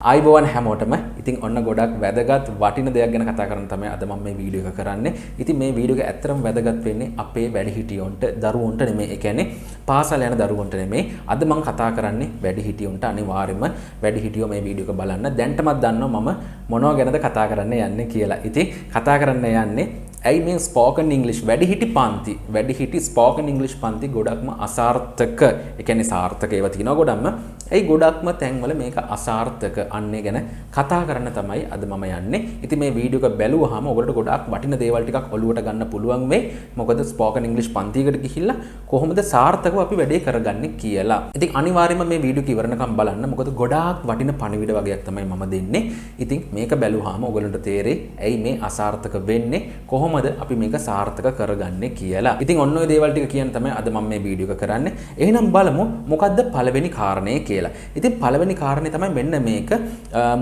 ආයිබෝවන් හැමෝටම. ඉතින් ඔන්න ගොඩක් වැදගත් වටින දෙයක් ගැන කතා කරන්න තමයි අද මම මේ වීඩියෝ එක කරන්නේ. ඉතින් මේ වීඩියෝ එක ඇත්තටම වැදගත් වෙන්නේ අපේ වැඩිහිටියොන්ට, දරුවොන්ට නෙමෙයි. ඒ කියන්නේ පාසල් යන දරුවොන්ට නෙමෙයි. අද මම කතා කරන්නේ වැඩිහිටියොන්ට. අනිවාර්යයෙන්ම වැඩිහිටියෝ මේ වීඩියෝ එක බලන්න. දැන්ටමත් දන්නවා මම මොනවා ගැනද කතා කරන්න යන්නේ කියලා. ඉතින් කතා කරන්න යන්නේ ඇයි මේ ස්පෝකන් ඉංග්ලිෂ් වැඩිහිටි ස්පෝකන් ඉංග්ලිෂ් පන්ති ගොඩක්ම අසාර්ථක. ඒ කියන්නේ සාර්ථක ඒවා තියෙනවා ගොඩක්ම. ඇයි ගොඩක්ම තැන්වල මේක අසාර්ථක අන්නේ ගැන කතා කරන්න තමයි අද මම යන්නේ. ඉතින් මේ වීඩියෝ එක බැලුවාම ඔයගොල්ලෝ ගොඩක් වටින දේවල් ටිකක් ඔලුවට ගන්න පුළුවන් වෙයි. මොකද ස්පෝකන් ඉංග්ලිෂ් පන්තියකට ගිහිල්ලා කොහොමද සාර්ථකව අපි වැඩේ කරගන්නේ කියලා. ඉතින් අනිවාර්යයෙන්ම මේ වීඩියෝ එක ඉවරනකම් බලන්න. මොකද ගොඩාක් වටින පණිවිඩ වගේක් තමයි මම දෙන්නේ. ඉතින් මේක බැලුවාම ඔයගොල්ලන්ට තේරෙයි ඇයි මේ අසාර්ථක වෙන්නේ, කොහොමද අපි මේක සාර්ථක කරගන්නේ කියලා. ඉතින් ඔන්න ඔය දේවල් ටික කියන තමයි අද මම මේ වීඩියෝ එක කරන්නේ. එහෙනම් බලමු මොකද්ද පළවෙනි කාරණේ කියලා. ඉතින් පළවෙනි කාරණේ තමයි මෙන්න මේක.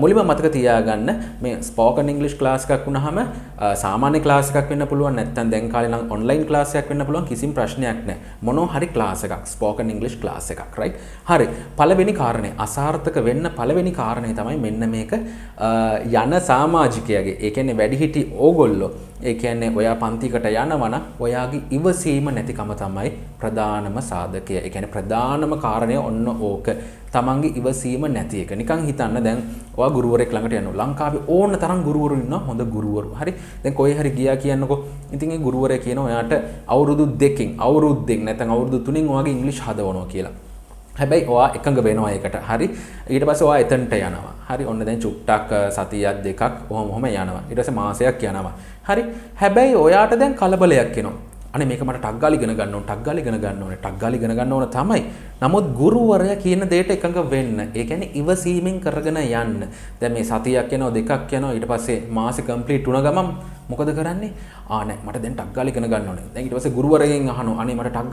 මුලින්ම මතක තියාගන්න මේ ස්පෝකන් ඉංග්ලිෂ් ක්ලාස් එකක් වුණාම සාමාන්‍ය ක්ලාස් එකක් වෙන්න පුළුවන්, නැත්නම් දැන් කාලේ නම් ඔන්ලයින් ක්ලාස් එකක් වෙන්න පුළුවන්, කිසිම ප්‍රශ්නයක් නැහැ. මොනවා හරි ක්ලාස් එකක්, ස්පෝකන් ඉංග්ලිෂ් ක්ලාස් එකක්, right? හරි. පළවෙනි කාරණේ අසාර්ථක වෙන්න පළවෙනි කාරණේ තමයි මෙන්න මේක යන සමාජිකයාගේ, ඒ කියන්නේ වැඩිහිටි ඕගොල්ලෝ, ඒ කියන්නේ ඔයා පන්තිකට යනවනම් ඔයාගේ ඉවසීම නැතිකම තමයි ප්‍රධානම සාධකය. ඒ කියන්නේ ප්‍රධානම කාරණය ඔන්න ඕක. තමන්ගේ ඉවසීම නැති එක. නිකන් හිතන්න දැන් ඔයා ගුරුවරයෙක් ළඟට යනවා. ලංකාවේ ඕන තරම් ගුරුවරු ඉන්නවා, හොඳ ගුරුවරු. හරි. දැන් කොහේ හරි ගියා කියන්නකෝ. ඉතින් ඒ ගුරුවරයා කියනවා ඔයාට අවුරුදු 2කින්, අවුරුද්දෙන් නැත්නම් අවුරුදු 3කින් ඔයාගේ ඉංග්‍රීසි හදවනවා කියලා. හැබැයි ඔයා එකඟ වෙනවා ඒකට. හරි. ඊට පස්සේ ඔයා එතනට යනවා. හරි. ඔන්න දැන් චුට්ටක් සතියක් දෙකක් ඔහොම යනවා. ඊට පස්සේ මාසයක් යනවා. හරි. හැබැයි ඔයාට දැන් කලබලයක් එනවා. අනේ මේක මට ටක් ගාලා ඉගෙන ගන්න ඕන තමයි. නමුත් ගුරුවරයා කියන දෙයට එකඟ වෙන්න. ඒ කියන්නේ ඉවසීමෙන් කරගෙන යන්න. දැන් මේ සතියක් යනවා, දෙකක් යනවා, ඊට පස්සේ මාසෙ කම්ප්ලීට් වුණ ගමන් මොකද කරන්නේ? නෑ මට දැන් ටක් ගාලා ඉගෙන ගන්න ඕනේ. දැන් ඊට පස්සේ ගුරුවරයෙක්ගෙන් අහනවා අනේ මට ටක්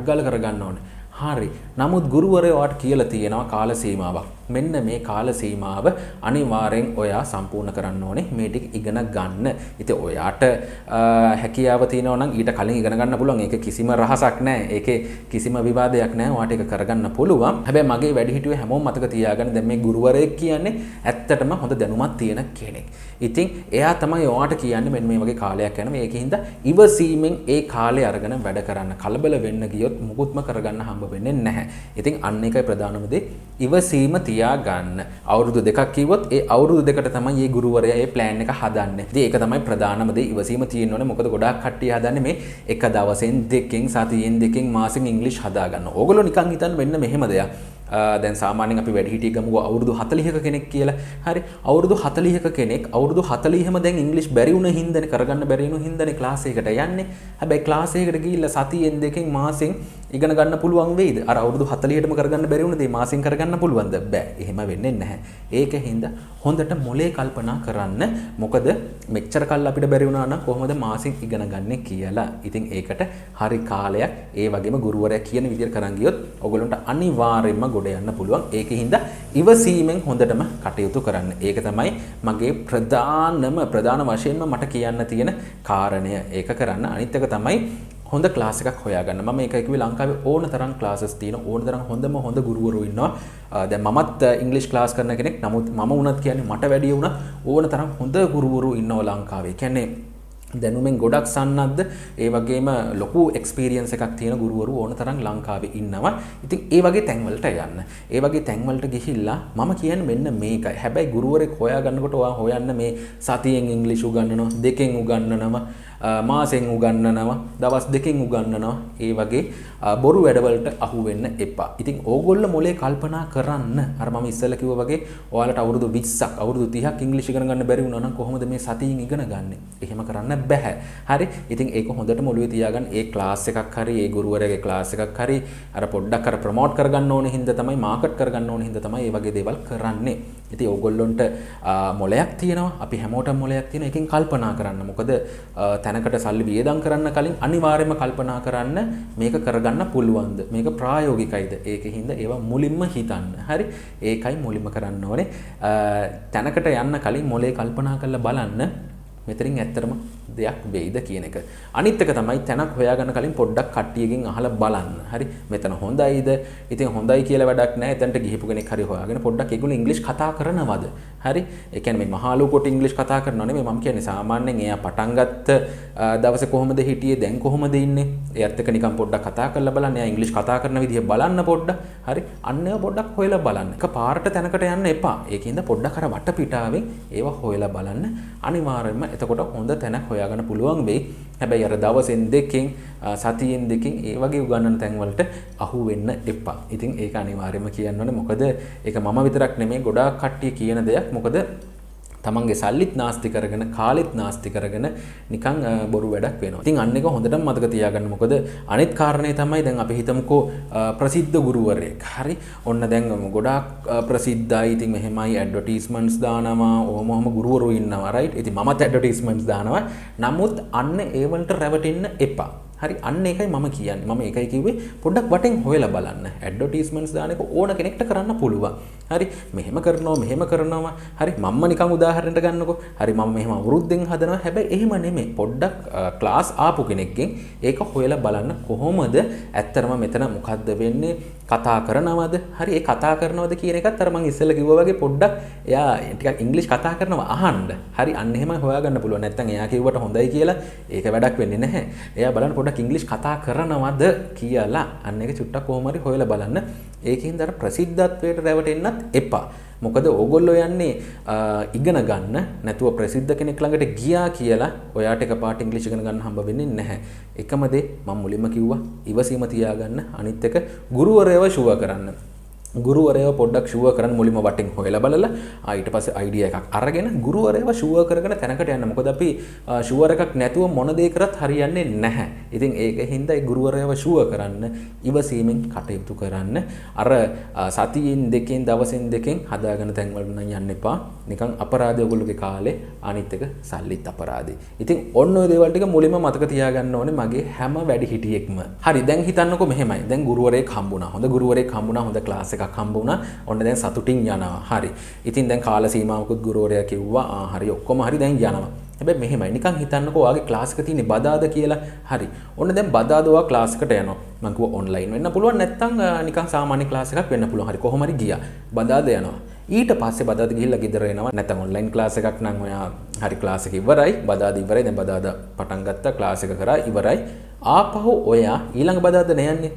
ගාලා කරගන්න ඕනේ. හරි. නමුත් ගුරුවරයා ඔයාට කියලා තියෙනවා කාල සීමාවක්. මෙන්න මේ කාල සීමාව අනිවාර්යෙන් ඔයා සම්පූර්ණ කරන්න ඕනේ මේ ටික ඉගෙන ගන්න. ඉතින් ඔයාට හැකියාව තියෙනවා නම් ඊට කලින් ඉගෙන ගන්න පුළුවන්. ඒක කිසිම රහසක් නැහැ. ඒකේ කිසිම විවාදයක් නැහැ. ඔයාට ඒක කරගන්න පුළුවන්. හැබැයි මගේ වැඩිහිටියෝ හැමෝම මතක තියාගන්න දැන් මේ ගුරුවරයෙක් කියන්නේ ඇත්තටම හොඳ දැනුමක් තියෙන කෙනෙක්. ඉතින් එයා තමයි ඔයාට කියන්නේ මෙන්න මේ වගේ කාලයක් යනවා. ඒකින්ද ඉවසීමෙන් ඒ කාලේ අරගෙන වැඩ කරන්න. කලබල වෙන්න ගියොත් මුකුත්ම කරගන්න හම්බ වෙන්නේ නැහැ. ඉතින් අන්න ඒකයි ප්‍රධානම දේ. ඉවසීම තියාගන්න. අවුරුදු 2ක් කිව්වොත් ඒ අවුරුදු 2කට තමයි මේ ගුරුවරයා මේ ප්ලෑන් එක හදන්නේ. ඉතින් ඒක තමයි ප්‍රධානම දේ. ඉවසීම තියෙන්න ඕනේ. මොකද ගොඩාක් කට්ටිය හදන්නේ මේ එක දවසෙන්, දෙකෙන්, සතියෙන්, දෙකෙන්, මාසෙන් ඉංග්‍රීසි හදා ගන්න. ඕගොල්ලෝ නිකන් හිතන්න මෙන්න මෙහෙම දෙයක්. දැන් සාමාන්‍යයෙන් අපි වැඩිහිටියෙක් ගමුව අවුරුදු 40ක කෙනෙක් කියලා. හරි. අවුරුදු 40ක කෙනෙක් අවුරුදු 40ම දැන් ඉංග්‍රීසි බැරි වුණ හින්දානේ, කරගන්න බැරි වුණ හින්දානේ ක්ලාස් එකකට යන්නේ. හැබැයි ක්ලාස් එකකට ගිහිල්ලා සතියෙන්, දෙකෙන්, මාසෙන් ඉගෙන ගන්න පුළුවන් වෙයිද? අර අවුරුදු 40ටම කරගන්න බැරි වුණ දේ මාසෙන් කරගන්න පුළුවන්ද? බෑ. එහෙම වෙන්නේ නැහැ. ඒකින්ද හොඳට මොලේ කල්පනා කරන්න. මොකද මෙච්චර කල් අපිට බැරි වුණා නම් කොහොමද මාසෙන් ඉගෙන ගන්න කියලා. ඉතින් ඒකට හරි කාලයක් ඒ වගේම ගුරුවරයා කියන විදිහට කරන් ගියොත් ඔයගොල්ලන්ට අනිවාර්යයෙන්ම ගොඩ යන්න පුළුවන්. ඒකින්ද ඉවසීමෙන් හොඳටම කටයුතු කරන්න. ඒක තමයි මගේ ප්‍රධාන වශයෙන්ම මට කියන්න තියෙන කාරණය. ඒක කරන්න. අනිත් එක තමයි හොඳ ක්ලාස් එකක් හොයාගන්න. මම ඒකයි කිව්වේ ලංකාවේ ඕන තරම් ක්ලාසස් තියෙනවා. ඕන තරම් හොඳ ගුරුවරු ඉන්නවා. දැන් මමත් ඉංග්‍රීසි ක්ලාස් කරන කෙනෙක්. නමුත් මම වුණත් කියන්නේ මට වැඩි වුණා ඕන තරම් හොඳ ගුරුවරු ඉන්නවා ලංකාවේ. කියන්නේ දැනුමෙන් ගොඩක් සන්නද්ධ, ඒ වගේම ලොකු එක්ස්පීරියන්ස් එකක් තියෙන ගුරුවරු ඕන තරම් ලංකාවේ ඉන්නවා. ඉතින් ඒ වගේ තැන්වලට යන්න. ඒ වගේ තැන්වලට ගිහිල්ලා මම කියන්නේ මෙන්න මේකයි. හැබැයි ගුරුවරෙක් හොයාගන්නකොට ඔයා හොයන්න මේ සතියෙන් ඉංග්‍රීසි උගන්වනවා, දෙකෙන් උගන්වනවා, මාසෙන් උගන්වනවා, දවස් දෙකෙන් උගන්වනවා. ඒ වගේ බොරු වැඩවලට අහු වෙන්න එපා. ඉතින් ඕගොල්ලෝ මොලේ කල්පනා කරන්න. අර මම ඉස්සෙල්ලා කිව්වා වගේ ඔයාලට අවුරුදු 20ක්, අවුරුදු 30ක් ඉංග්‍රීසි ඉගෙන ගන්න බැරි වුණා නම් කොහොමද මේ සතියෙන් ඉගෙන ගන්නෙ? එහෙම කරන්න බෑ. හරි. ඉතින් ඒක හොඳටම ඔළුවේ තියාගන්න. ඒ ක්ලාස් එකක් හරි, ඒ ගුරුවරයාගේ ක්ලාස් එකක් හරි අර පොඩ්ඩක් අර ප්‍රොමෝට් කරගන්න ඕනේ හින්දා තමයි, මාකට් කරගන්න ඕනේ හින්දා තමයි මේ වගේ දේවල් කරන්නේ. ඉතින් ඕගොල්ලොන්ට මොලයක් තියෙනවා. අපි හැමෝටම මොලයක් තියෙනවා. එකෙන් කල්පනා කරන්න. මොකද තැනකට සල්ලි වියදම් කරන්න කලින් අනිවාර්යයෙන්ම කල්පනා කරන්න මේක කරගන්න පුළුවන්ද? මේක ප්‍රායෝගිකයිද? ඒකින්ද ඒවා මුලින්ම හිතන්න. හරි? ඒකයි මුලින්ම කරන්න ඕනේ. තැනකට යන්න කලින් මොලේ කල්පනා කරලා බලන්න මෙතරින් ඇත්තටම දෙයක් වෙයිද කියන එක. අනිත් එක තමයි තැනක් හොයාගන්න කලින් පොඩ්ඩක් කට්ටියකින් අහලා බලන්න. හරි මෙතන හොඳයිද? ඉතින් හොඳයි කියලා වැඩක් නැහැ. එතනට ගිහපු කෙනෙක් හරි හොයාගෙන පොඩ්ඩක් ඒගොල්ලෝ ඉංග්‍රීසි කතා කරනවද? හරි ඒ කියන්නේ මේ මහලුකොට ඉංග්‍රීසි කතා කරනව නෙමෙයි මම කියන්නේ සාමාන්‍යයෙන් එයා පටන් ගත්ත දවසේ කොහොමද හිටියේ දැන් කොහොමද ඉන්නේ? එයාත් එක්ක නිකන් පොඩ්ඩක් කතා කරලා බලන්න. එයා ඉංග්‍රීසි කතා කරන විදිහ බලන්න පොඩ්ඩක්. හරි අන්න ඒවා පොඩ්ඩක් හොයලා බලන්න. එක පාරට තැනකට යන්න එපා. ඒකින්ද පොඩ්ඩක් අර වටපිටාවෙන් ඒවා හොයලා බලන්න. අනිවාර්යයෙන්ම එතකොට හොඳ තැනක් හොයාගන්න පුළුවන් වෙයි. හැබැයි අර දවසෙන් දෙකකින් සතියෙන් දෙකකින් ඒ වගේ උගන්නන තැන් වලට අහු වෙන්න එපා. ඉතින් ඒක අනිවාර්යයෙන්ම කියන්න ඕනේ. මොකද ඒක මම විතරක් නෙමෙයි ගොඩාක් කට්ටිය කියන දෙයක්. මොකද තමන්ගේ සල්ලිත් නාස්ති කරගෙන කාලෙත් නාස්ති කරගෙන නිකන් බොරු වැඩක් වෙනවා. ඉතින් අන්න එක හොඳටම මතක තියාගන්න. මොකද අනිත් කාරණේ තමයි දැන් අපි හිතමුකෝ ප්‍රසිද්ධ ගුරුවරයෙක්. හරි. ඔන්න දැන් ගොඩාක් ප්‍රසිද්ධයි. ඉතින් මෙහෙමයි ඇඩ්වර්ටයිස්මන්ට්ස් දානවා. ඔහොම ගුරුවරු ඉන්නවා. රයිට්. ඉතින් මමත් ඇඩ්වර්ටයිස්මන්ට්ස් දානවා. නමුත් අන්න ඒ වලට රැවටෙන්න එපා. හරි අන්න ඒකයි මම කියන්නේ. මම ඒකයි කිව්වේ පොඩ්ඩක් වටෙන් හොයලා බලන්න. ඇඩ්වර්ටයිස්මන්ට්ස් දාන එක ඕන කෙනෙක්ට කරන්න පුළුවන්. හරි මෙහෙම කරනවා. හරි මම නිකන් උදාහරණයක් ගන්නකො. හරි මම මෙහෙම අවුරුද්දෙන් හදනවා. හැබැයි එහෙම නෙමෙයි. පොඩ්ඩක් ක්ලාස් ආපු කෙනෙක්ගෙන් ඒක හොයලා බලන්න කොහොමද ඇත්තරම මෙතන මොකද්ද වෙන්නේ? කතා කරනවද? හරි ඒ කතා කරනවද කියන එකත් අර මම ඉස්සෙල්ලා කිව්වා වගේ පොඩ්ඩක් එයා ටිකක් ඉංග්‍රීසි කතා කරනවා අහන්න. හරි අන්න එහෙම හොයාගන්න පුළුවන්. නැත්නම් එයා කිව්වට හොඳයි කියලා ඒක වැඩක් වෙන්නේ නැහැ. එයා බලන්න පොඩ්ඩක් ඉංග්‍රීසි කතා කරනවද කියලා අන්න ඒක චුට්ටක් කොහොම හරි හොයලා බලන්න. ඒකෙන්ද අර ප්‍රසිද්ධත්වයට රැවටෙන්නත් එපා. මොකද ඕගොල්ලෝ යන්නේ ඉගෙන ගන්න නැතුව ප්‍රසිද්ධ කෙනෙක් ළඟට ගියා කියලා ඔයාට එකපාරට ඉංග්‍රීසි ඉගෙන ගන්න හම්බ වෙන්නේ නැහැ. එකම දේ මම මුලින්ම කිව්වා ඉවසීම තියාගන්න. අනිත් එක ගුරුවරයව ෂුවර් කරන්න. ගුරුවරයව පොඩ්ඩක් ෂුවර් කරන්න මුලින්ම වටින් හොයලා බලලා ඊට පස්සේ අයිඩියා එකක් අරගෙන ගුරුවරයව ෂුවර් කරගෙන තැනකට යන්න. මොකද අපි ෂුවර් එකක් නැතුව මොන දේ කරත් හරියන්නේ නැහැ. ඉතින් ඒකින්ද ඒ ගුරුවරයව ෂුවර් කරන්න ඉවසීමෙන් කටයුතු කරන්න. අර සතියෙන් දෙකෙන් දවසෙන් දෙකෙන් හදාගෙන තැන් වලට නම් යන්න එපා. නිකන් අපරාධය ඔයගොල්ලෝගේ කාලේ අනිත් එක සල්ලිත් අපරාධේ. ඉතින් ඔන්න ඔය දේවල් ටික මුලින්ම මතක තියාගන්න ඕනේ මගේ හැම වැඩිහිටියෙක්ම. හරි දැන් හිතන්නකෝ මෙහෙමයි. දැන් ගුරුවරයෙක් හම්බුණා. හොඳ ගුරුවරයෙක් හම්බුණා. හොඳ ක්ලාස් එකක් හම්බුණා. ඔන්න දැන් සතුටින් යනවා. හරි. ඉතින් දැන් කාල සීමාවකුත් ගුරුවරයා කිව්වා හරි ඔක්කොම හරි දැන් යනවා. හැබැයි මෙහෙමයි නිකන් හිතන්නකෝ ඔයාගේ ක්ලාස් එක තියෙන්නේ බදාද කියලා. හරි. ඔන්න දැන් බදාද ඔයා ක්ලාස් එකට යනවා. මම කිව්වා ඔන්ලයින් වෙන්න පුළුවන් නැත්නම් නිකන් සාමාන්‍ය ක්ලාස් එකක් වෙන්න පුළුවන්. හරි කොහොම හරි ගියා. බදාද යනවා. ඊට පස්සේ බදාද ගිහිල්ලා ගෙදර එනවා. නැත්නම් ඔන්ලයින් ක්ලාස් එකක් නම් ඔයා හරි ක්ලාස් එක ඉවරයි. බදාද ඉවරයි. දැන් බදාද පටන් ගත්තා ක්ලාස් එක කරා ඉවරයි. ආපහු ඔයා ඊළඟ බදාද නෑන්නේ.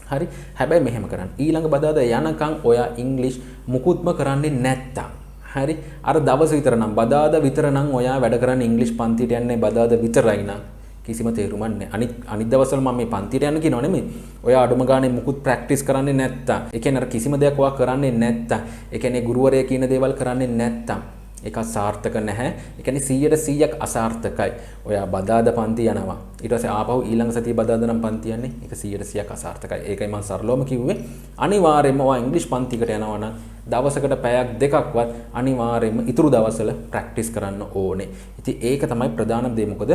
හරි හැබැයි මෙහෙම කරන්න. ඊළඟ බදාද යනකම් ඔයා ඉංග්‍රීසි මුකුත්ම කරන්නේ නැත්තම්. හරි අර දවස් විතර නම් බදාද විතර නම් ඔයා වැඩ කරන්නේ ඉංග්‍රීසි පන්තියට යන්නේ බදාද විතරයි නම් කිසිම තේරුමක් නැහැ. අනිත් දවස්වල මම මේ පන්තියට යන්න කියනව නෙමෙයි. ඔයා අඩුම ගානේ මුකුත් ප්‍රැක්ටිස් කරන්නේ නැත්තම්. ඒ කියන්නේ අර කිසිම දෙයක් ඔයා කරන්නේ නැත්තම්. ඒ කියන්නේ ගුරුවරයා කියන දේවල් කරන්නේ නැත්තම්. ඒක සාර්ථක නැහැ. ඒ කියන්නේ 100%ක් අසාර්ථකයි. ඔයා බදාද පන්ති යනවා. ඊට පස්සේ ආපහු ඊළඟ සතිය බදාද නම් පන්ති යන්නේ. ඒක 100%ක් අසාර්ථකයි. ඒකයි මම සරලවම කිව්වේ. අනිවාර්යයෙන්ම ඔයා ඉංග්‍රීසි පන්තිකට යනවා නම් දවසකට පැයක් දෙකක්වත් අනිවාර්යයෙන්ම ඉතුරු දවස්වල ප්‍රැක්ටිස් කරන්න ඕනේ. ඉතින් ඒක තමයි ප්‍රධානම දේ. මොකද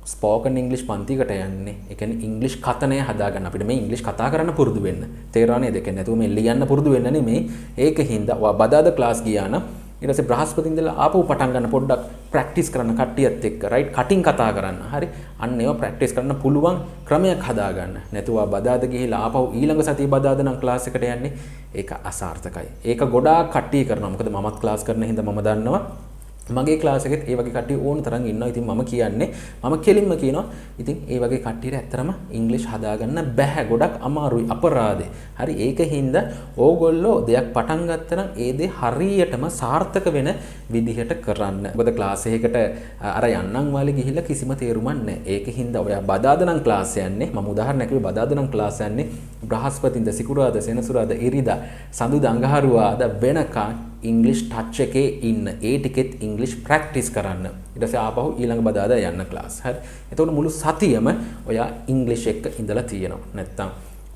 ස්පෝකන් ඉංග්‍රීසි පන්තිකට යන්නේ. ඒ කියන්නේ ඉංග්‍රීසි කතනය හදාගන්න. අපිට මේ ඉංග්‍රීසි කතා කරන්න පුරුදු වෙන්න. තේරෙනව නේද? ඒක නැතුව මේ ලියන්න පුරුදු වෙන්න නෙමෙයි. ඒකින්ද ඔයා බදාද ක්ලාස් ගියා නම් ඊට පස්සේ බ්‍රහස්පති ඉඳලා ආපහු පටන් ගන්න පොඩ්ඩක් ප්‍රැක්ටිස් කරන්න කට්ටියත් එක්ක රයිට් කටින් කතා කරන්න. හරි අන්න ඒවා ප්‍රැක්ටිස් කරන්න පුළුවන් ක්‍රමයක් හදාගන්න. නැතුව බදාද ගිහිලා ආපහු ඊළඟ සතිය බදාද නම් ක්ලාස් එකට යන්නේ. ඒක අසාර්ථකයි. ඒක ගොඩාක් කට්ටිය කරනවා. මොකද මමත් ක්ලාස් කරන හින්දා මම දන්නවා. මගේ ක්ලාස් එකෙත් ඒ වගේ කට්ටිය ඕන තරම් ඉන්නවා. ඉතින් මම කියන්නේ මම කෙලින්ම කියනවා ඉතින් ඒ වගේ කට්ටියට ඇත්තරම ඉංග්‍රීසි හදාගන්න බෑ. ගොඩක් අමාරුයි අපරාධේ. හරි ඒකින්ද ඕගොල්ලෝ දෙයක් පටන් ගත්තා නම් ඒ දේ හරියටම සාර්ථක වෙන විදිහට කරන්න. මොකද ක්ලාස් එකකට අර යන්නම් වාලේ ගිහිල්ලා කිසිම තේරුමක් නැහැ. ඒකින්ද ඔයා බදාද නම් ක්ලාස් යන්නේ. මම උදාහරණයක් කිව්වේ බදාද නම් ක්ලාස් යන්නේ බ්‍රහස්පතින්ද සිකුරාදා සෙනසුරාදා ඉරිදා සඳුදා අඟහරුවාදා වෙනකන් ඉංග්‍රීසි ටච් එකේ ඉන්න. ඒ ටිකෙත් ඉංග්‍රීසි ප්‍රැක්ටිස් කරන්න. ඊට පස්සේ ආපහු ඊළඟ බදාදා යන්න ක්ලාස්. හරි. එතකොට මුළු සතියම ඔයා ඉංග්‍රීසි එක්ක ඉඳලා තියෙනවා. නැත්තම්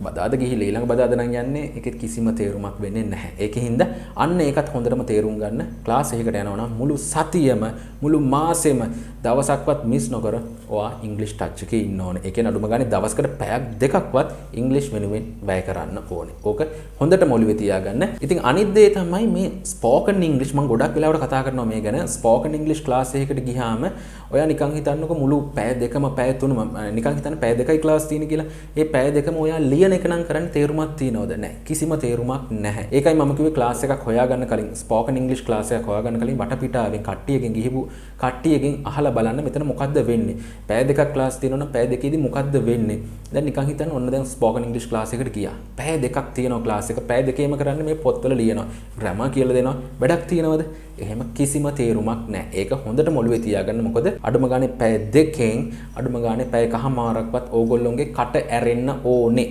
බදාද ගිහිල්ලා ඊළඟ බදාද නම් යන්නේ ඒකෙත් කිසිම තේරුමක් වෙන්නේ නැහැ. ඒකින්ද අන්න ඒකත් හොඳටම තේරුම් ගන්න. ක්ලාස් එකකට යනවා නම් මුළු සතියම මුළු මාසෙම දවසක්වත් මිස් නොකර ඔයා ඉංග්‍රීසි ටච් එකේ ඉන්න ඕනේ. ඒ කියන්නේ අඩුම ගානේ දවසකට පැයක් දෙකක්වත් ඉංග්‍රීසි වෙනුවෙන් වැය කරන්න ඕනේ. ඕක හොඳට මොළුවේ තියාගන්න. ඉතින් අනිත් දේ තමයි මේ ස්පෝකන් ඉංග්‍රීසි. මම ගොඩක් වෙලාවට කතා කරනවා මේ ගැන. ස්පෝකන් ඉංග්‍රීසි ක්ලාස් එකකට ගියාම ඔයා නිකන් හිතන්නකො මුළු පැය දෙකම පැය තුනම නිකන් හිතන්න පැය දෙකයි ක්ලාස් තියෙන කියලා. ඒ පැය දෙකම ඔයා ලියන එක නම් කරන්නේ තේරුමක් තියනවද? නැහැ. කිසිම තේරුමක් නැහැ. ඒකයි මම කිව්වේ ක්ලාස් එකක් හොයාගන්න කලින් ස්පෝකන් ඉංග්‍රීසි ක්ලාස් එකක් හොයාගන්න කලින් වටපිටාවෙන් කට්ටියකින් ගිහිපු කට්ටියකින් අහලා බලන්න මෙතන මොකද්ද වෙන්නේ. පැය දෙකක් ක්ලාස් තියෙනවනම් පැය දෙකේදී මොකද්ද වෙන්නේ. දැන් නිකන් හිතන්න ඔන්න දැන් ස්පෝකන් ඉංග්‍රීසි ක්ලාස් එකකට ගියා. පැය දෙකක් තියෙනවා ක්ලාස් එක. පැය දෙකේම කරන්නේ මේ පොත්වල ලියනවා. ග්‍රැමර් කියලා දෙනවා. වැඩක් තියනවද? එහෙම කිසිම තේරුමක් නැහැ. ඒක හොඳට මොළුවේ තියාගන්න. මොකද අඩුම ගානේ පැය දෙකෙන් අඩුම ගානේ පැය කහමාරක්වත් ඕගොල්ලෝගේ කට ඇරෙන්න ඕනේ.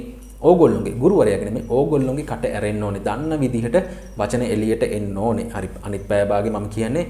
ඕගොල්ලෝගේ ගුරුවරයාගේ නෙමෙයි ඕගොල්ලෝගේ කට ඇරෙන්න ඕනේ. දන්න විදිහට වචන එළියට එන්න ඕනේ. හරි අනිත් පැය භාගේ මම කියන්නේ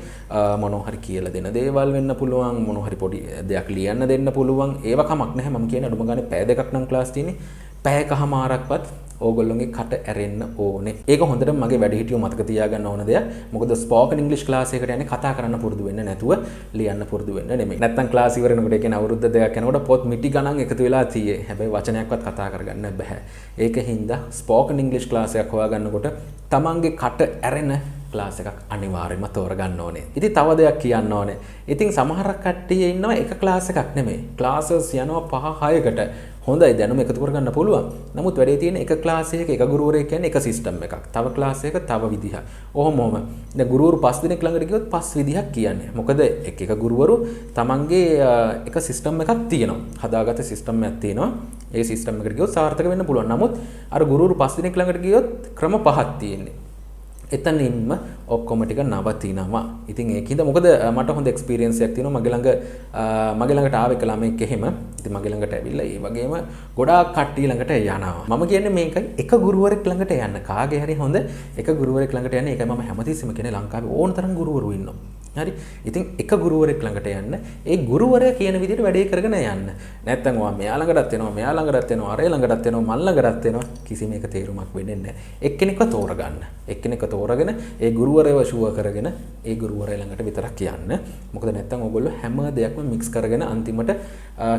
මොනවා හරි කියලා දෙන දේවල් වෙන්න පුළුවන්. මොනවා හරි පොඩි දෙයක් ලියන්න දෙන්න පුළුවන්. ඒව කමක් නැහැ. මම කියන්නේ අඩුම ගානේ පැය දෙකක් නම් ක්ලාස් තියෙන්නේ. පැය කහමාරක්වත් ඕගොල්ලෝගේ කට ඇරෙන්න ඕනේ. ඒක හොඳට මගේ වැඩිහිටියෝ මතක තියාගන්න ඕන දෙයක්. මොකද ස්පෝකන් ඉංග්‍රීසි ක්ලාස් එකකට යන්නේ කතා කරන්න පුරුදු වෙන්න නැතුව ලියන්න පුරුදු වෙන්න නෙමෙයි. නැත්තම් ක්ලාස් ඉවර වෙනකොට ඒ කියන්නේ අවුරුද්ද දෙකක් යනකොට පොත් මිටි ගණන් එකතු වෙලා තියෙයි. හැබැයි වචනයක්වත් කතා කරගන්න බෑ. ඒකින්ද ස්පෝකන් ඉංග්‍රීසි ක්ලාස් එකක් හොයාගන්නකොට තමන්ගේ කට ඇරෙන ක්ලාස් එකක් අනිවාර්යයෙන්ම තෝරගන්න ඕනේ. ඉතින් තව දෙයක් කියන්න ඕනේ. ඉතින් සමහර කට්ටිය ඉන්නවා එක ක්ලාස් එකක් නෙමෙයි. ක්ලාසස් යනවා 5-6කට. හොඳයි දැනුම එකතු කරගන්න පුළුවන්. නමුත් වැඩේ තියෙන එක ක්ලාස් එකක එක ගුරුවරයෙක් කියන්නේ එක සිස්ටම් එකක්. තව ක්ලාස් එකක තව විදිහක්. ඔහොමම. දැන් ගුරුවරු 5 දෙනෙක් ළඟට ගියොත් 5 විදිහක් කියන්නේ. මොකද එක ගුරුවරු තමන්ගේ එක සිස්ටම් එකක් තියෙනවා. හදාගත්ත සිස්ටම් එකක් තියෙනවා. ඒ සිස්ටම් එකට ගියොත් සාර්ථක වෙන්න පුළුවන්. නමුත් අර ගුරුවරු 5 දෙනෙක් ළඟට ගියොත් ක්‍රම 5ක් තියෙන්නේ. එතනින්ම ඔක්කොම ටික නවතිනවා. ඉතින් ඒකින්ද මොකද මට හොඳ එක්ස්පීරියන්ස් එකක් තියෙනවා. මගේ ළඟට ආව එක ළමෙක් එහෙම. ඉතින් මගේ ළඟට ඇවිල්ලා ඒ වගේම ගොඩාක් කට්ටිය ළඟට යනවා. මම කියන්නේ මේකයි එක ගුරුවරෙක් ළඟට යන්න. කාගේ හරි හොඳ එක ගුරුවරෙක් ළඟට යන්න. ඒකයි මම හැමතිස්සෙම කියන්නේ ලංකාවේ ඕන තරම් ගුරුවරු ඉන්නවා. හරි. ඉතින් එක ගුරුවරෙක් ළඟට යන්න. ඒ ගුරුවරයා කියන විදිහට වැඩේ කරගෙන යන්න. නැත්තම් ඔයා මෙයා ළඟටත් එනවා, මෙයා ළඟටත් එනවා, අරේ ළඟටත් එනවා, මල් ළඟටත් එනවා. කිසිම එක තේරුමක් වෙන්නේ නැහැ. එක්කෙනෙක්ව තෝරගන්න. එක්කෙනෙක්ව තෝරගෙන ඒ ගුරුවරයව ෂුවර් කරගෙන ඒ ගුරුවරයා ළඟට විතරක් යන්න. මොකද නැත්තම් ඔයගොල්ලෝ හැම දෙයක්ම මික්ස් කරගෙන අන්තිමට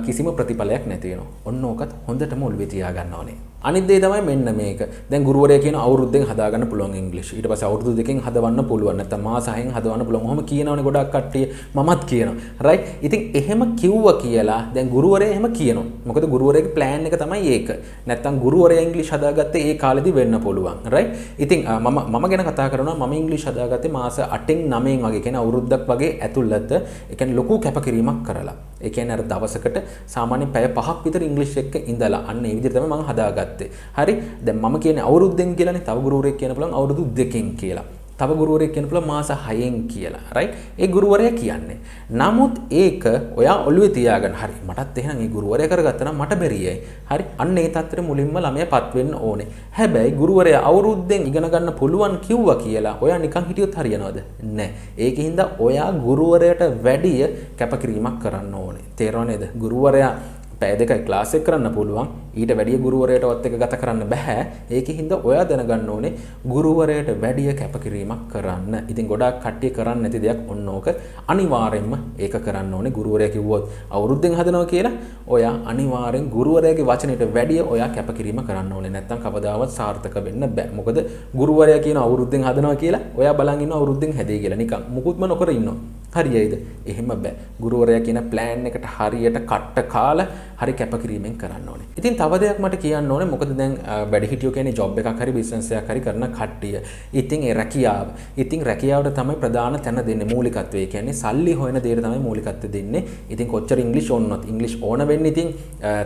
කිසිම ප්‍රතිඵලයක් නැති වෙනවා. ඔන්න ඕකත් හොඳටම ඔළුවේ තියාගන්න ඕනේ. අනිත් දේ තමයි මෙන්න මේක. දැන් ගුරුවරයා කියන අවුරුද්දෙන් හදාගන්න පුළුවන් ඉංග්‍රීසි. ඊට පස්සේ අවුරුදු දෙකෙන් හදවන්න පුළුවන්. නැත්නම් මාස 6න් හදවන්න පුළුවන්. ඔහොම කියනවනේ ගොඩක් කට්ටිය. මමත් කියනවා. රයිට්? ඉතින් එහෙම කිව්වා කියලා දැන් ගුරුවරයා එහෙම කියනවා. මොකද ගුරුවරයාගේ ප්ලෑන් එක තමයි ඒක. නැත්නම් ගුරුවරයා ඉංග්‍රීසි හදාගත්තේ ඒ කාලෙදි වෙන්න පුළුවන්. රයිට්? ඉතින් මම ගැන කතා කරනවා. මම ඉංග්‍රීසි හදාගත්තේ මාස 8න් 9න් වගේ. කියන්නේ අවුරුද්දක් වගේ ඇතුළත. ඒ කියන්නේ ලොකු කැපකිරීමක් කරලා. ඒ කියන්නේ අර දවසකට සාමාන්‍යයෙන් පැය 5ක් විතර ඉංග්‍රීසි එක්ක ඉඳලා අන්න ඒ විදිහට තමයි මම හදාගත්තේ. හරි දැන් මම කියන්නේ අවුරුද්දෙන් කියලානේ. තව ගුරුවරයෙක් කියන්න පුළුවන් අවුරුදු 2කින් කියලා. තව ගුරුවරයෙක් කියන්න පුළුවන් මාස 6න් කියලා. රයිට්? ඒ ගුරුවරයා කියන්නේ. නමුත් ඒක ඔයා ඔළුවේ තියාගන්න. හරි මටත් එහෙනම් ඒ ගුරුවරයා කරගත්තා නම් මට බැරියයි. හරි අන්න ඒ තත්ත්වෙට මුලින්ම ළමයාපත් වෙන්න ඕනේ. හැබැයි ගුරුවරයා අවුරුද්දෙන් ඉගෙන ගන්න පුළුවන් කිව්වා කියලා ඔයා නිකන් හිටියොත් හරියනවද? නැහැ. ඒකින්ද ඔයා ගුරුවරයාට වැඩිය කැපකිරීමක් කරන්න ඕනේ. තේරෙනව නේද? ගුරුවරයා පැය දෙකයි ක්ලාස් එක කරන්න පුළුවන්. ඊට වැඩිය ගුරුවරයාටවත් එක ගත කරන්න බෑ. ඒකෙහිඳ ඔයා දැනගන්න ඕනේ ගුරුවරයාට වැඩිය කැපකිරීමක් කරන්න. ඉතින් ගොඩාක් කට්ටිය කරන්නේ නැති දෙයක් ඔන්න ඕක. අනිවාර්යෙන්ම ඒක කරන්න ඕනේ. ගුරුවරයා කිව්වොත් අවුරුද්දෙන් හදනවා කියලා ඔයා අනිවාර්යෙන් ගුරුවරයාගේ වචනයට වැඩිය ඔයා කැපකිරීම කරන්න ඕනේ. නැත්තම් කවදාවත් සාර්ථක වෙන්න බෑ. මොකද ගුරුවරයා කියන අවුරුද්දෙන් හදනවා කියලා ඔයා බලන් ඉන්න අවුරුද්දෙන් හැදෙයි කියලා නිකන් මුකුත්ම නොකර ඉන්නවා. හරියයිද? එහෙම බෑ. ගුරුවරයා කියන ප්ලෑන් එකට හරියට කට්ට කාලා හරි කැපකිරීමෙන් කරන්න ඕනේ. ඉතින් තව දෙයක් මට කියන්න ඕනේ. මොකද දැන් වැඩිහිටියෝ කියන්නේ ජොබ් එකක් හරි බිස්නස් එකක් හරි කරන කට්ටිය. ඉතින් ඒ රැකියාව. ඉතින් රැකියාවට තමයි ප්‍රධාන තැන දෙන්නේ මූලිකත්වය. ඒ කියන්නේ සල්ලි හොයන දේට තමයි මූලිකත්වය දෙන්නේ. ඉතින් කොච්චර ඉංග්‍රීසි ඕනොත් ඉංග්‍රීසි ඕන වෙන්නේ ඉතින්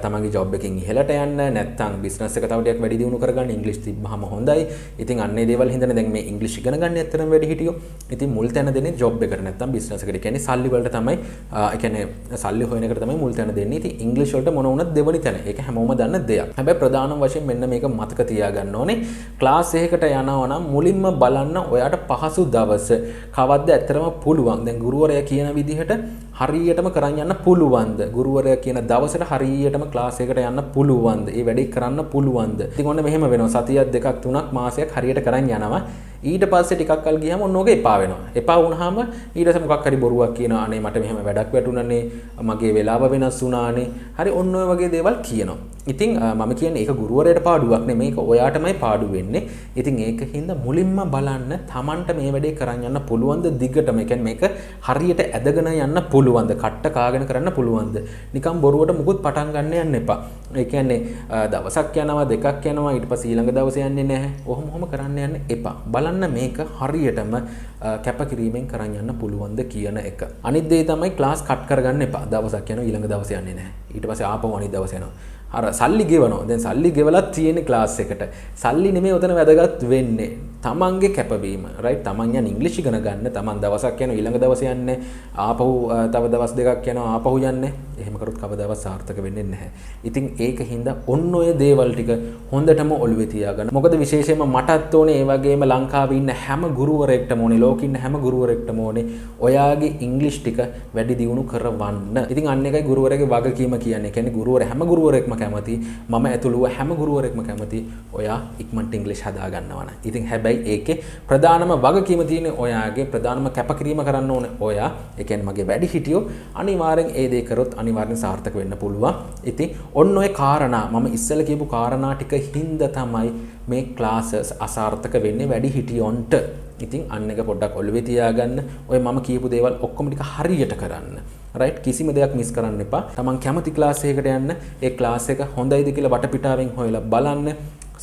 තමන්ගේ ජොබ් එකෙන් ඉහළට යන්න නැත්නම් බිස්නස් එක තව ටිකක් වැඩි දියුණු කරගන්න ඉංග්‍රීසි තිබ්බහම හොඳයි. ඉතින් අන්න ඒ දේවල් හින්දානේ දැන් මේ ඉංග්‍රීසි ඉගෙන ගන්න ඇත්තටම වැඩිහිටියෝ. ඉතින් මුල් තැන දෙන්නේ ජොබ් එකට නැත්නම් බිස්නස් එකට. කියන්නේ සල්ලි වලට තමයි ඒ කියන්නේ සල්ලි හොයන එකට තමයි මුල් තැන දෙන්නේ. ඉතින් ඉංග්‍රීසි වලට මොන වුණත් දෙවනි තැන. ඒක හැමෝම දන්න දෙයක්. හැබැයි ප්‍රධානම වශයෙන් මෙන්න මේක මතක තියාගන්න ඕනේ. ක්ලාස් එකකට යනවා නම් මුලින්ම බලන්න ඔයාට පහසු දවස කවද්ද ඇත්තටම පුළුවන්. දැන් ගුරුවරයා කියන විදිහට හරියටම කරන් යන්න පුළුවන්ද? ගුරුවරයා කියන දවසට හරියටම ක්ලාස් එකට යන්න පුළුවන්ද? ඒ වැඩේ කරන්න පුළුවන්ද? ඉතින් ඔන්න මෙහෙම වෙනවා. සතියක් දෙකක් තුනක් මාසයක් හරියට කරන් යනවා. ඊට පස්සේ ටිකක් කල් ගියාම ඔන්න ඕක එපා වෙනවා. එපා වුණාම ඊට පස්සේ මොකක් හරි බොරුවක් කියනවා. අනේ මට මෙහෙම වැඩක් වැටුණානේ. මගේ වෙලාව වෙනස් වුණානේ. හරි ඔන්න ඔය වගේ දේවල් කියනවා. ඉතින් මම කියන්නේ ඒක ගුරුවරයාට පාඩුවක් නෙමෙයි. ඒක ඔයාටමයි පාඩු වෙන්නේ. ඉතින් ඒකින්ද මුලින්ම බලන්න Tamanට මේ වැඩේ කරන් යන්න පුළුවන්ද දිගටම. ඒ කියන්නේ මේක හරියට ඇදගෙන යන්න පුළුවන්ද? කට්ට කාගෙන කරන්න පුළුවන්ද? නිකන් බොරුවට මුකුත් පටන් ගන්න යන්න එපා. ඒ කියන්නේ දවසක් යනවා දෙකක් යනවා ඊට පස්සේ ඊළඟ දවසේ යන්නේ නැහැ. ඔහොම කරන්න යන්න එපා. බලන්න මේක හරියටම කැපකිරීමෙන් කරන් යන්න පුළුවන්ද කියන එක. අනිත් දේ තමයි ක්ලාස් කට් කරගන්න එපා. දවසක් යනවා ඊළඟ දවසේ යන්නේ නැහැ. ඊට පස්සේ ආපහු අනිත් දවසේ යනවා. අර සල්ලි ගෙවනවා. දැන් සල්ලි ගෙවලා තියෙන ක්ලාස් එකට. සල්ලි නෙමෙයි උතන වැදගත් වෙන්නේ. තමන්ගේ කැපවීම. රයිට්? තමන් යන ඉංග්‍රීසි ඉගෙන ගන්න. තමන් දවසක් යනවා ඊළඟ දවසේ යන්නේ. ආපහු තව දවස් දෙකක් යනවා ආපහු යන්නේ. එහෙම කරොත් කවදාවත් සාර්ථක වෙන්නේ නැහැ. ඉතින් ඒකින්ද ඔන්න ඔය දේවල් ටික හොඳටම ඔළුවේ තියාගන්න. මොකද විශේෂයෙන්ම මටත් ඕනේ ඒ වගේම ලංකාවේ ඉන්න හැම ගුරුවරයෙක්ටම ඕනේ ලෝකෙ ඉන්න හැම ගුරුවරයෙක්ටම ඕනේ ඔයාගේ ඉංග්‍රීසි ටික වැඩි දියුණු කරවන්න. ඉතින් අන්න එකයි ගුරුවරයාගේ වගකීම කියන්නේ. කියන්නේ ගුරුවර හැම ගුරුවරයෙක්ම කැමති මම ඇතුළුව හැම ගුරුවරයෙක්ම කැමති ඔයා ඉක්මනට ඉංග්‍රීසි හදා ගන්නවා නම්. ඉතින් හැබැයි ඒකේ ප්‍රධානම වගකීම තියෙන්නේ ඔයාගේ ප්‍රධානම කැපකිරීම කරන්න ඕනේ ඔයා. ඒ කියන්නේ මගේ වැඩිහිටියෝ අනිවාර්යෙන් ඒ දේ කරොත් අනිවාර්යෙන් සාර්ථක වෙන්න පුළුවන්. ඉතින් ඔන්න ඔය කාරණා මම ඉස්සෙල්ලා කියපු කාරණා ටික හින්දා තමයි මේ ක්ලාසස් අසාර්ථක වෙන්නේ වැඩිහිටියොන්ට. ඉතින් අන්න එක පොඩ්ඩක් ඔළුවේ තියාගන්න. ඔය මම කියපු දේවල් ඔක්කොම ටික හරියට කරන්න. රයිට්? කිසිම දෙයක් මිස් කරන්න එපා. තමන් කැමති ක්ලාස් එකකට යන්න. ඒ ක්ලාස් එක හොඳයිද කියලා වටපිටාවෙන් හොයලා බලන්න.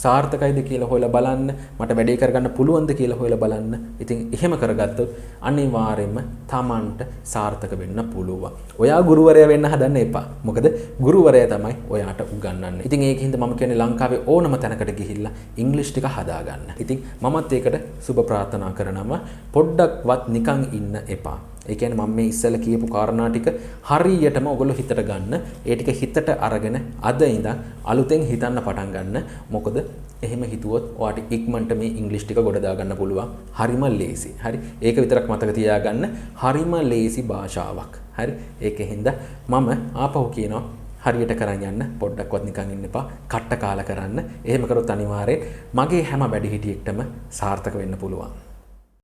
සාර්ථකයිද කියලා හොයලා බලන්න. මට වැඩේ කරගන්න පුළුවන්ද කියලා හොයලා බලන්න. ඉතින් එහෙම කරගත්තොත් අනිවාර්යයෙන්ම තමන්ට සාර්ථක වෙන්න පුළුවන්. ඔයා ගුරුවරයා වෙන්න හදන්න එපා. මොකද ගුරුවරයා තමයි ඔයාට උගන්වන්නේ. ඉතින් ඒකින්ද මම කියන්නේ ලංකාවේ ඕනම තැනකට ගිහිල්ලා ඉංග්‍රීසි ටික හදාගන්න. ඉතින් මමත් ඒකට සුබ ප්‍රාර්ථනා කරනවා. පොඩ්ඩක්වත් නිකන් ඉන්න එපා. ඒ කියන්නේ මම මේ ඉස්සෙල්ලා කියපු කාරණා ටික හරියටම ඔයගොල්ලෝ හිතට ගන්න. ඒ ටික හිතට අරගෙන අද ඉඳන් අලුතෙන් හිතන්න පටන් ගන්න. මොකද එහෙම හිතුවොත් ඔයාට ඉක්මනට මේ ඉංග්‍රීසි ටික ගොඩ දාගන්න පුළුවන්. හරිම ලේසි. හරි? ඒක විතරක් මතක තියාගන්න. හරිම ලේසි භාෂාවක්. හරි? ඒකෙන්ද මම ආපහු කියනවා හරියට කරන් යන්න පොඩ්ඩක්වත් නිකන් ඉන්න එපා. කට්ට කාලා කරන්න. එහෙම කරොත් අනිවාර්යෙන් මගේ හැම වැඩිහිටියෙක්ටම සාර්ථක වෙන්න පුළුවන්.